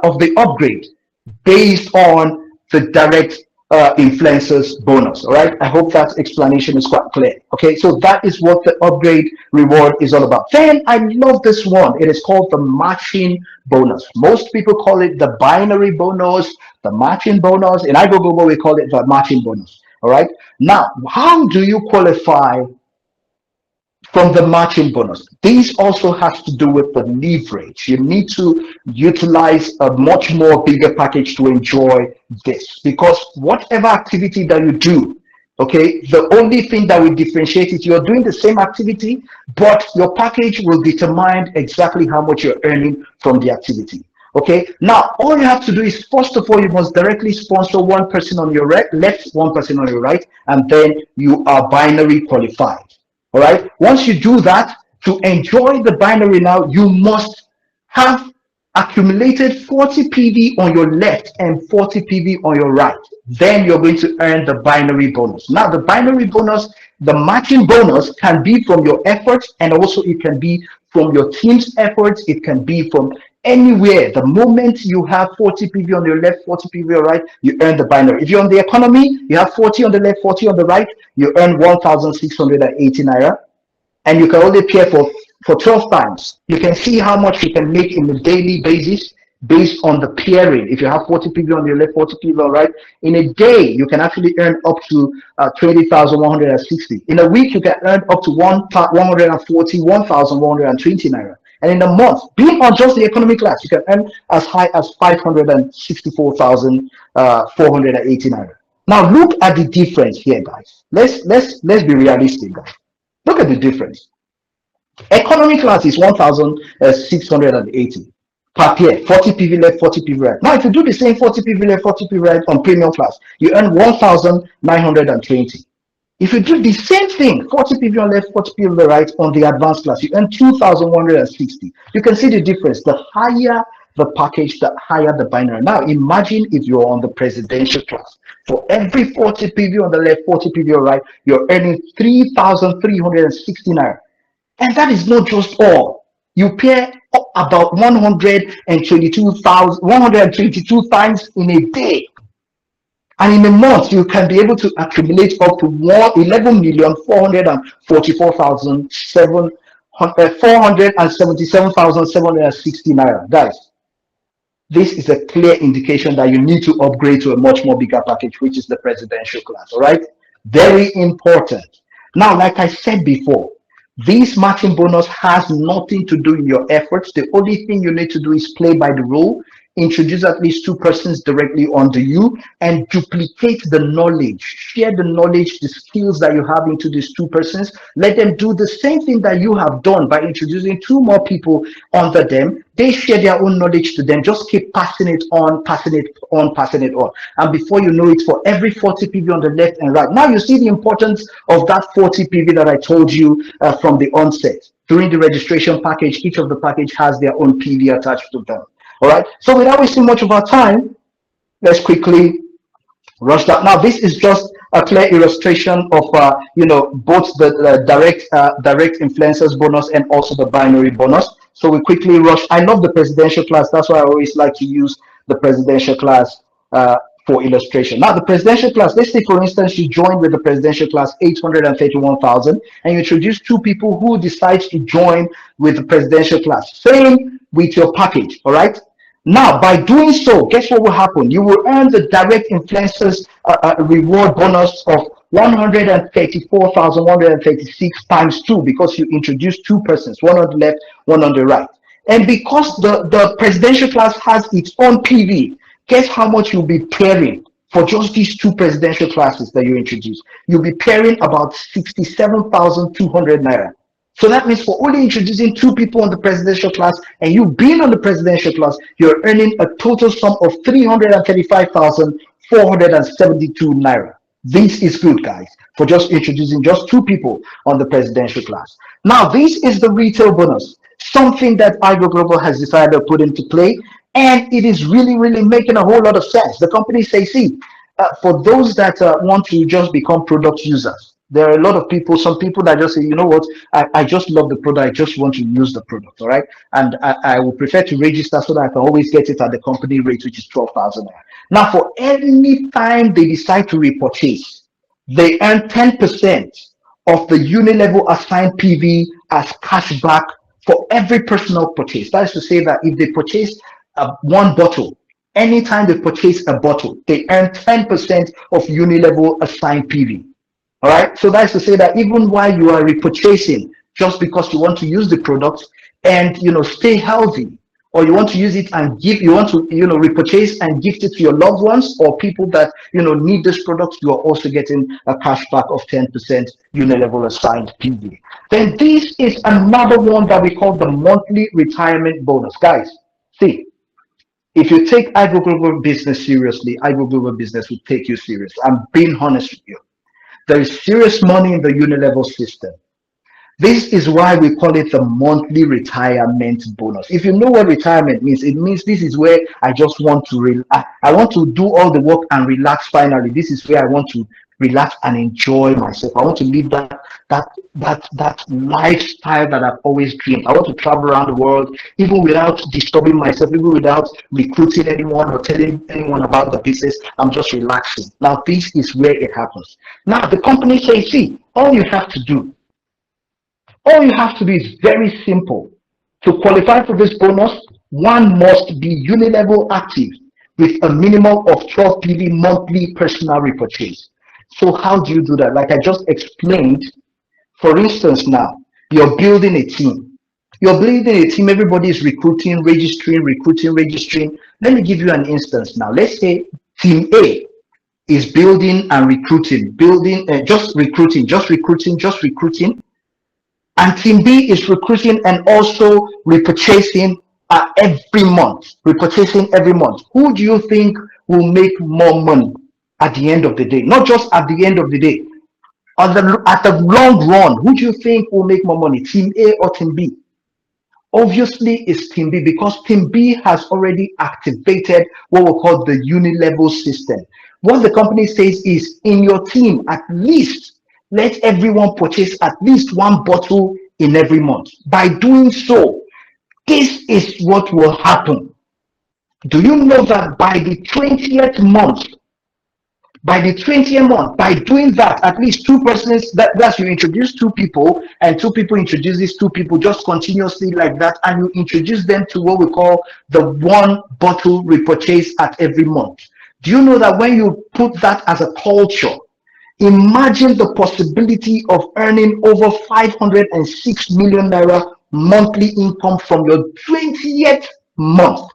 of the upgrade based on the direct influencers bonus. All right, I hope that explanation is quite clear. Okay, so that is what the upgrade reward is all about. Then I love this one. It is called the matching bonus. Most people call it the binary bonus, the matching bonus. In Iroko, we call it the matching bonus. All right, now how do you qualify from the matching bonus? This also has to do with the leverage. You need to utilize a much more bigger package to enjoy this, because whatever activity that you do, okay, the only thing that will differentiate it, you're doing the same activity, but your package will determine exactly how much you're earning from the activity. Okay, now all you have to do is, first of all, you must directly sponsor one person on your left, one person on your right, and then you are binary qualified. All right, once you do that, to enjoy the binary now, you must have accumulated 40 PV on your left and 40 PV on your right. Then you're going to earn the binary bonus. Now, the binary bonus, the matching bonus, can be from your efforts, and also it can be from your team's efforts. It can be from anywhere. The moment you have 40 PV on your left, 40 PV on your right, you earn the binary. If you're on the economy, you have 40 on the left, 40 on the right, you earn 1,680 naira, and you can only pay for 12 times. You can see how much you can make in a daily basis based on the pairing. If you have 40 PV on your left, 40 PV on the right, in a day you can actually earn up to 20,160. In a week you can earn up to 140,120 naira. And in a month, being on just the economy class, you can earn as high as 564,480 naira. Now look at the difference here, guys. Let's be realistic, guys. Look at the difference. Economy class is 1,680 per pair, 40 PV left, 40 PV right. Now, if you do the same 40 PV left, 40 PV right on premium class, you earn 1,920. If you do the same thing, 40 PV on left, 40 PV on the right on the advanced class, you earn 2,160. You can see the difference. The higher the package, the higher the binary. Now, imagine if you're on the presidential class. For every 40 PV on the left, 40 PV on the right, you're earning 3,360 naira. And that is not just all. You pay about 122 times in a day. And in a month, you can be able to accumulate up to 11,477,760 naira. Guys, this is a clear indication that you need to upgrade to a much more bigger package, which is the presidential class. All right, very important. Now, like I said before, this matching bonus has nothing to do with your efforts. The only thing you need to do is play by the rule, introduce at least 2 persons directly under you, and duplicate the knowledge. Share the knowledge, the skills that you have into these 2 persons. Let them do the same thing that you have done by introducing 2 more people under them. They share their own knowledge to them. Just keep passing it on, passing it on, passing it on. And before you know it, for every 40 PV on the left and right. Now you see the importance of that 40 PV that I told you from the onset. During the registration package, each of the package has their own PV attached to them. All right, so without wasting much of our time, let's quickly rush that. Now, this is just a clear illustration of both the direct influencers bonus and also the binary bonus. So we quickly rush. I love the presidential class. That's why I always like to use the presidential class for illustration. Now, the presidential class, let's say, for instance, you join with the presidential class 831,000, and you introduce 2 people who decide to join with the presidential class. Same with your package, all right? Now, by doing so, guess what will happen? You will earn the direct influencers reward bonus of 134,136 times 2, because you introduced 2 persons, one on the left, one on the right. And because the presidential class has its own PV, guess how much you'll be pairing for just these two presidential classes that you introduce? You'll be pairing about 67,200 naira. So that means for only introducing two people on the presidential class and you being on the presidential class, you're earning a total sum of 335,472 naira. This is good, guys, for just introducing just two people on the presidential class. Now, this is the retail bonus, something that Igro Global has decided to put into play, and it is really, really making a whole lot of sense. The company says, see, for those that want to just become product users, there are a lot of people, some people that just say, you know what, I just love the product, I just want to use the product, all right? And I would prefer to register so that I can always get it at the company rate, which is 12,000 naira. Now, for any time they decide to repurchase, they earn 10% of the uni-level assigned PV as cashback for every personal purchase. That is to say that if they purchase one bottle, anytime they purchase a bottle, they earn 10% of uni-level assigned PV. All right. So that's to say that even while you are repurchasing, just because you want to use the product and stay healthy, or you want to use it and give, you want to repurchase and gift it to your loved ones or people that need this product, you are also getting a cashback of 10% uni-level assigned PV. Then this is another one that we call the monthly retirement bonus. Guys, see, if you take Igro Global Business seriously, Igro Global Business will take you serious. I'm being honest with you. There is serious money in the unilevel system. This is why we call it the monthly retirement bonus. If you know what retirement means, it means this is where I just want to I want to do all the work and relax finally. This is where I want to relax and enjoy myself. I want to live that lifestyle that I've always dreamed. I want to travel around the world, even without disturbing myself, even without recruiting anyone or telling anyone about the business. I'm just relaxing. Now, this is where it happens. Now, the company says, see, all you have to do is very simple. To qualify for this bonus, one must be uni-level active with a minimum of 12 PV monthly personal repurchase. So how do you do that? Like I just explained, for instance, now you're building a team. Everybody is recruiting, registering. Let me give you an instance now. Let's say team A is building and recruiting, just recruiting. And team B is recruiting and also repurchasing every month. Who do you think will make more money at the end of the day? Not just at the end of the day. At the long run, who do you think will make more money? Team A or Team B? Obviously, it's Team B, because Team B has already activated what we call the uni-level system. What the company says is, in your team, at least let everyone purchase at least one bottle in every month. By doing so, this is what will happen. Do you know that by the 20th month, by doing that, at least two persons, that's you introduce two people, and two people introduce these two people just continuously like that, and you introduce them to what we call the one bottle repurchase at every month. Do you know that when you put that as a culture, imagine the possibility of earning over 506 million naira monthly income from your 20th month.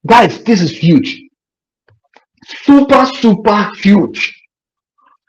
Guys, this is huge. Super huge.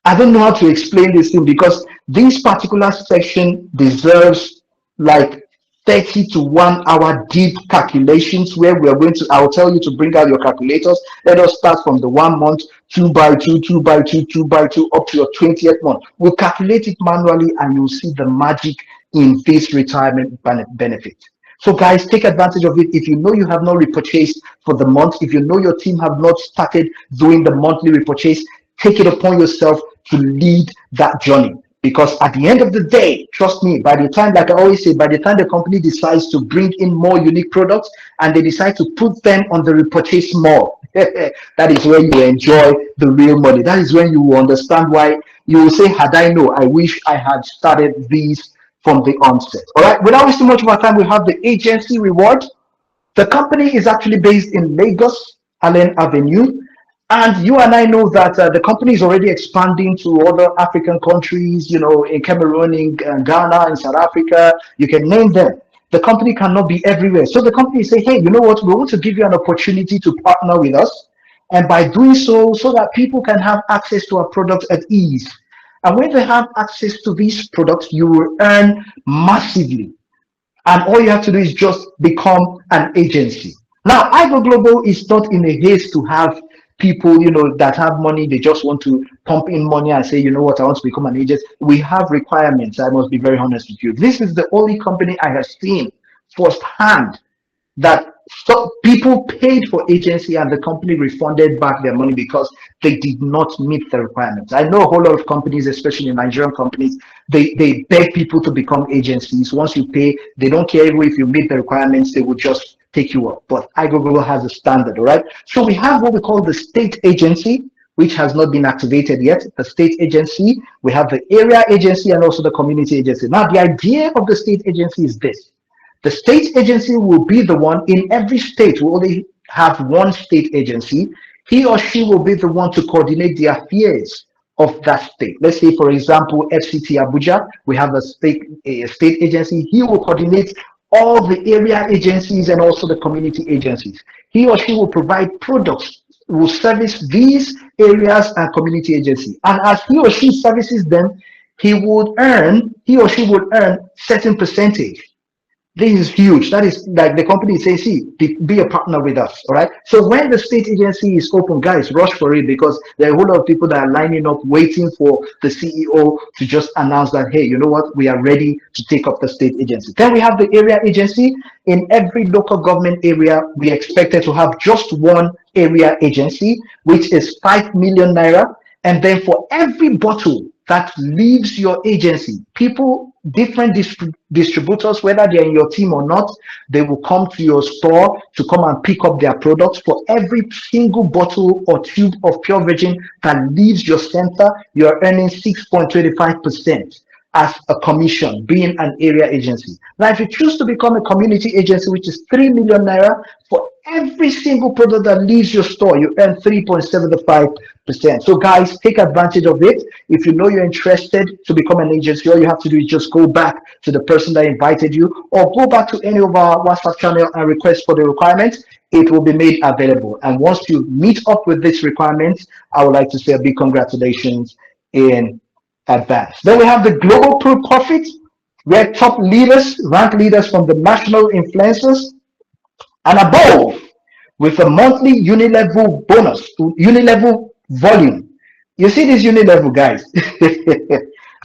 I don't know how to explain this thing, because this particular section deserves like 30 to 1 hour deep calculations, where we are going to, I'll tell you to bring out your calculators. Let us start from the 1 month, 2 by 2, 2 by 2, 2 by 2, up to your 20th month. We'll calculate it manually and you'll see the magic in this retirement benefit. So guys, take advantage of it. If you know you have not repurchased for the month, if you know your team have not started doing the monthly repurchase, take it upon yourself to lead that journey. Because at the end of the day, trust me, by the time, like I always say, by the time the company decides to bring in more unique products and they decide to put them on the repurchase more, that is when you enjoy the real money. That is when you will understand why you will say, had I known, I wish I had started these from the onset. All right, without wasting much of our time, we have the agency reward. The company is actually based in Lagos, Allen Avenue. And you and I know that the company is already expanding to other African countries, in Cameroon, in Ghana, in South Africa. You can name them. The company cannot be everywhere. So the company say, hey, you know what? We want to give you an opportunity to partner with us. And by doing so, so that people can have access to our products at ease. And when they have access to these products, you will earn massively. And all you have to do is just become an agency. Now, iGo Global is not in a haste to have people, that have money. They just want to pump in money and say, you know what, I want to become an agent. We have requirements. I must be very honest with you. This is the only company I have seen firsthand that people paid for agency and the company refunded back their money because they did not meet the requirements. I know a whole lot of companies, especially Nigerian companies, they beg people to become agencies. Once you pay, they don't care even if you meet the requirements, they will just take you up. But iGoogle has a standard, all right? So we have what we call the state agency, which has not been activated yet. The state agency, we have the area agency and also the community agency. Now, the idea of the state agency is this. The state agency will be the one in every state. We only have one state agency. He or she will be the one to coordinate the affairs of that state. Let's say, for example, FCT Abuja, we have a state agency. He will coordinate all the area agencies and also the community agencies. He or she will provide products, will service these areas and community agencies. And as he or she services them, he or she would earn certain percentage. This is huge. That is like the company says, see, be a partner with us. All right. So when the state agency is open, guys, rush for it because there are a whole lot of people that are lining up waiting for the CEO to just announce that, hey, you know what, we are ready to take up the state agency. Then we have the area agency. In every local government area, we expected to have just one area agency, which is 5 million naira. And then for every bottle that leaves your agency, different distributors, whether they're in your team or not, they will come to your store to come and pick up their products. For every single bottle or tube of pure virgin that leaves your center, you're earning 6.25% as a commission, being an area agency. Now, if you choose to become a community agency, which is 3 million naira, for every single product that leaves your store, you earn 3.75%. So guys, take advantage of it. If you know you're interested to become an agency, all you have to do is just go back to the person that invited you or go back to any of our WhatsApp channel and request for the requirements. It will be made available. And once you meet up with this requirement, I would like to say a big congratulations in advance. Then we have the global profit, where top leaders, rank leaders from the national influencers and above, with a monthly unilevel bonus to unilevel volume. You see this unilevel, guys?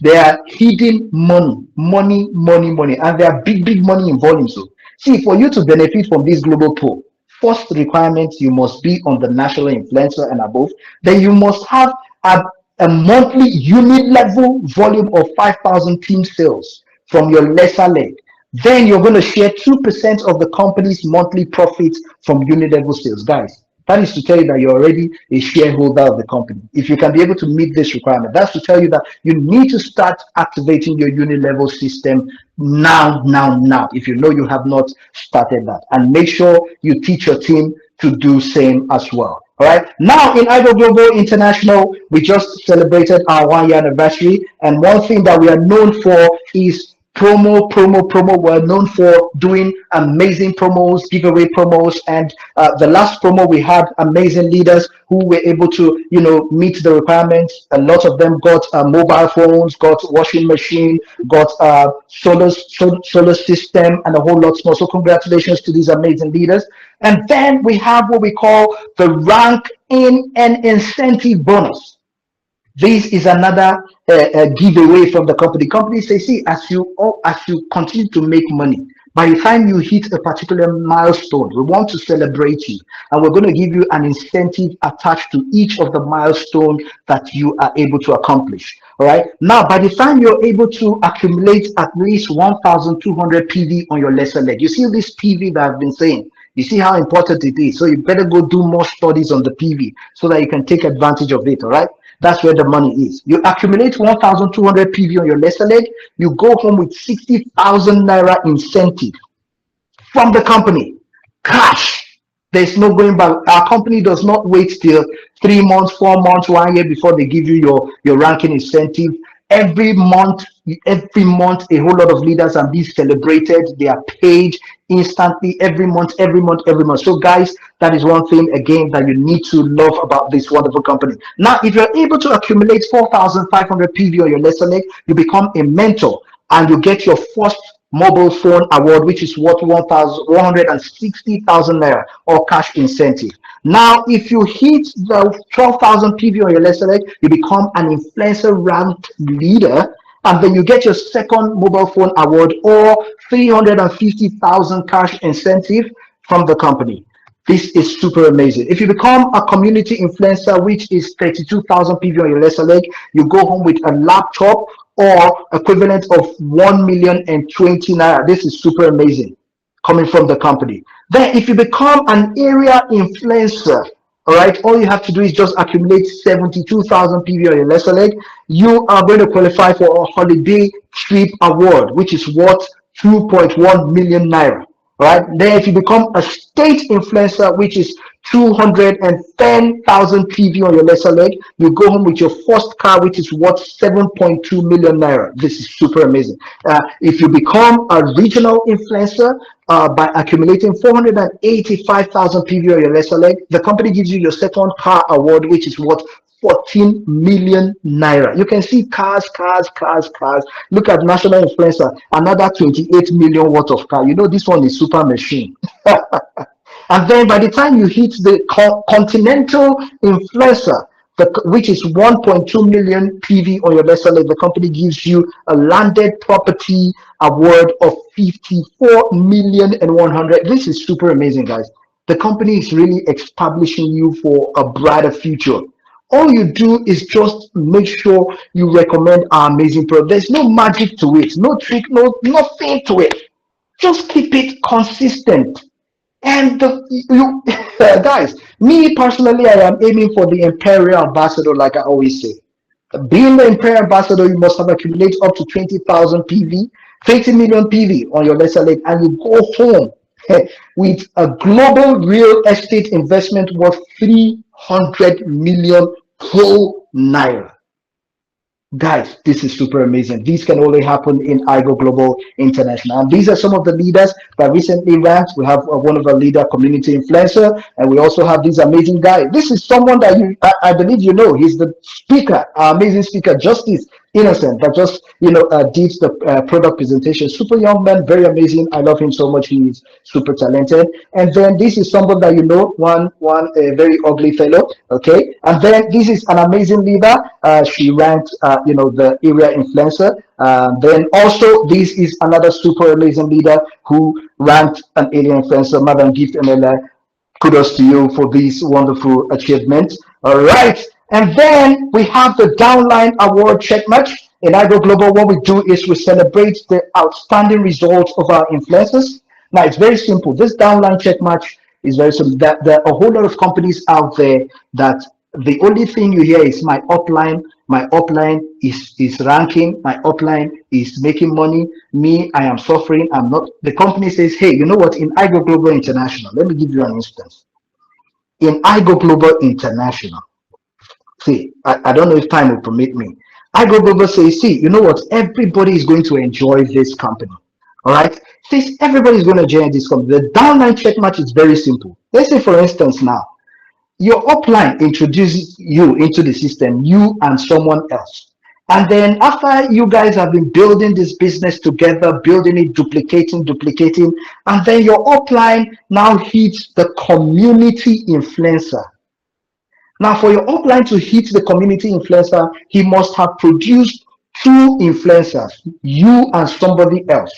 They are hidden money, and they are big money in volume. So see, for you to benefit from this global pool, first requirement, you must be on the national influencer and above. Then you must have a monthly unit level volume of 5,000 team sales from your lesser leg. Then you're going to share 2% of the company's monthly profits from unit level sales. Guys, that is to tell you that you're already a shareholder of the company. If you can be able to meet this requirement, that's to tell you that you need to start activating your unit level system now. If you know you have not started that, and make sure you teach your team to do same as well. All right. Now in iGo Global International, we just celebrated our 1-year anniversary, and one thing that we are known for is promo. We're known for doing amazing promos, giveaway promos, and the last promo we had amazing leaders who were able to, meet the requirements. A lot of them got mobile phones, got washing machine, got solar system, and a whole lot more. So congratulations to these amazing leaders. And then we have what we call the rank in and incentive bonus. This is another giveaway from the company. The company says, see, as you continue to make money, by the time you hit a particular milestone, we want to celebrate you, and we're going to give you an incentive attached to each of the milestones that you are able to accomplish. All right. Now, by the time you're able to accumulate at least 1,200 PV on your lesser leg, you see this PV that I've been saying. You see how important it is. So you better go do more studies on the PV so that you can take advantage of it. All right. That's where the money is. You accumulate 1,200 PV on your lesser leg. You go home with 60,000 naira incentive from the company. Cash. There's no going back. Our company does not wait till 3 months, 4 months, 1 year before they give you your ranking incentive. every month, a whole lot of leaders are being celebrated. They are paid instantly every month, every month, every month. So, guys, that is one thing again that you need to love about this wonderful company. Now, if you're able to accumulate 4,500 PV on your lesser leg, you become a mentor and you get your first mobile phone award, which is worth 160,000 naira or cash incentive. Now, if you hit the 12,000 PV on your lesser leg, you become an influencer ranked leader, and then you get your second mobile phone award or 350,000 cash incentive from the company. This is super amazing. If you become a community influencer, which is 32,000 PV on your lesser leg, you go home with a laptop or equivalent of 1,020,000 naira. This is super amazing coming from the company. Then if you become an area influencer, all right, all you have to do is just accumulate 72,000 PV on your lesser leg. You are going to qualify for a holiday trip award, which is worth 2.1 million naira. Right then, if you become a state influencer, which is 210,000 PV on your lesser leg, you go home with your first car, which is worth 7.2 million naira. This is super amazing. If you become a regional influencer by accumulating 485,000 PV on your lesser leg, the company gives you your second car award, which is worth 14 million naira. You can see cars. Look at national influencer, another 28 million worth of car. You know, this one is super machine. And then by the time you hit the continental influencer, which is 1.2 million PV on your lesser leg, the company gives you a landed property award of 54 million and 100. This is super amazing, guys. The company is really establishing you for a brighter future. All you do is just make sure you recommend our amazing product. There's no magic to it, no trick, nothing to it. Just keep it consistent. And you guys, me personally, I am aiming for the Imperial Ambassador, like I always say. Being the Imperial Ambassador, you must have accumulated up to 20,000 PV, 20 million PV on your lesser leg, and you go home with a global real estate investment worth 300 million pro naira. Guys, this is super amazing. These can only happen in IGO Global International. And these are some of the leaders that recently ranked. We have one of our leader community influencer, and we also have this amazing guy. This is someone that I believe you know. He's the speaker, our amazing speaker, Justice Innocent, that just did the product presentation. Super young man, very amazing. I love him so much. He is super talented. And then this is someone that you know, one a very ugly fellow. Okay, and then this is an amazing leader. She ranked the area influencer. Then also this is another super amazing leader who ranked an area influencer. Madam Gift MLA, kudos to you for this wonderful achievement. All right. And then we have the Downline Award check match. In IGO Global, what we do is we celebrate the outstanding results of our influencers. Now, it's very simple. This Downline check match is very simple. There are a whole lot of companies out there that the only thing you hear is my upline is ranking, my upline is making money. Me, I am suffering. I'm not. The company says, hey, you know what? In IGO Global International, let me give you an instance. In IGO Global International, see, I don't know if time will permit me. IGO Global says, see, you know what? Everybody is going to enjoy this company. All right? Says everybody is going to enjoy this company. The downline check match is very simple. Let's say, for instance, now, your upline introduces you into the system, you and someone else. And then after you guys have been building this business together, building it, duplicating, and then your upline now hits the community influencer. Now, for your upline to hit the community influencer, he must have produced two influencers, you and somebody else.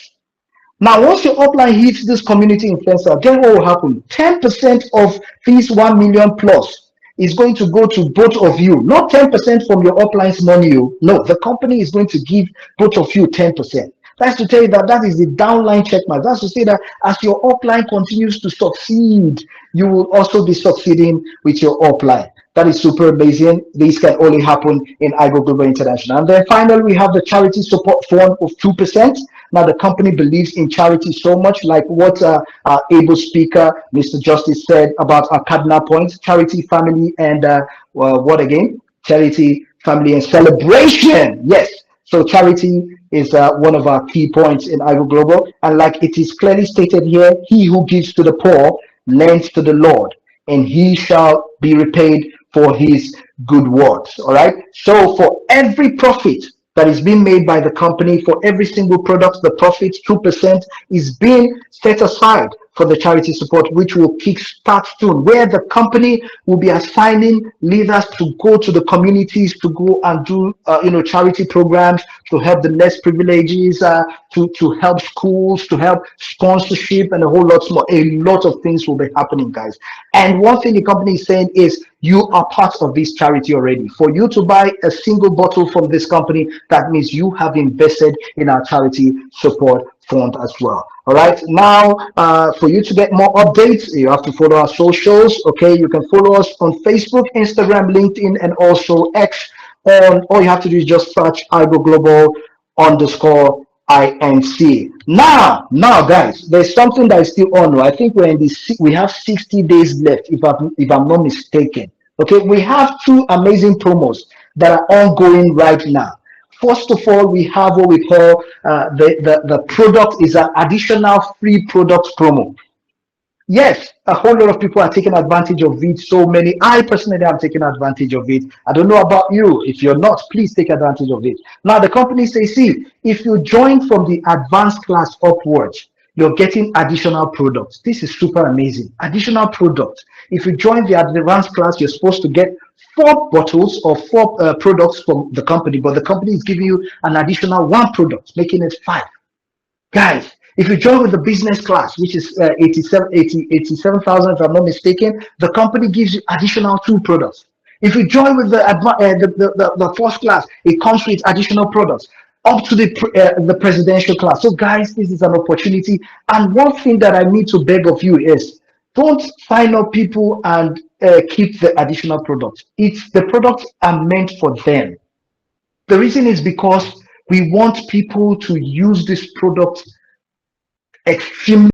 Now, once your upline hits this community influencer, then what will happen? 10% of this 1 million plus is going to go to both of you. Not 10% from your upline's money. No, the company is going to give both of you 10%. That's to tell you that is the downline checkmark. That's to say that as your upline continues to succeed, you will also be succeeding with your upline. That is super amazing. This can only happen in IGO Global International. And then finally, we have the charity support fund of 2%. Now, the company believes in charity so much, like what our able speaker, Mr. Justice, said about our cardinal points: charity, family, and what again? Charity, family, and celebration. Yes. So charity is one of our key points in Igo Global. And like it is clearly stated here, he who gives to the poor lends to the Lord, and he shall be repaid for his good works. All right. So for every profit that is being made by the company, for every single product, the profit 2% is being set aside for the charity support, which will kickstart soon, where the company will be assigning leaders to go to the communities to go and do charity programs to help the less privileges, to help schools, to help sponsorship, and a whole lot more. A lot of things will be happening, guys. And one thing the company is saying is you are part of this charity already. For you to buy a single bottle from this company, that means you have invested in our charity support fund as well. All right. Now, for you to get more updates, you have to follow our socials. Okay. You can follow us on Facebook, Instagram, LinkedIn, and also X. And all you have to do is just search Igo Global _ INC. Now, guys, there's something that is still on. I think we have 60 days left, if I'm not mistaken. Okay, we have two amazing promos that are ongoing right now. First of all, we have what we call the product is an additional free product promo. Yes, a whole lot of people are taking advantage of it. So many. I personally am taking advantage of it. I don't know about you. If you're not, please take advantage of it. Now, the company says, see, if you join from the advanced class upwards, you're getting additional products. This is super amazing. Additional products. If you join the advanced class, you're supposed to get 4 bottles or 4 products from the company, but the company is giving you an additional 1 product, making it 5. Guys, if you join with the business class, which is 87,000, if I'm not mistaken, the company gives you additional 2 products. If you join with the first class, it comes with additional products up to the presidential class. So, guys, this is an opportunity. And one thing that I need to beg of you is don't sign up people and keep the additional products. The products are meant for them. The reason is because we want people to use this product extremely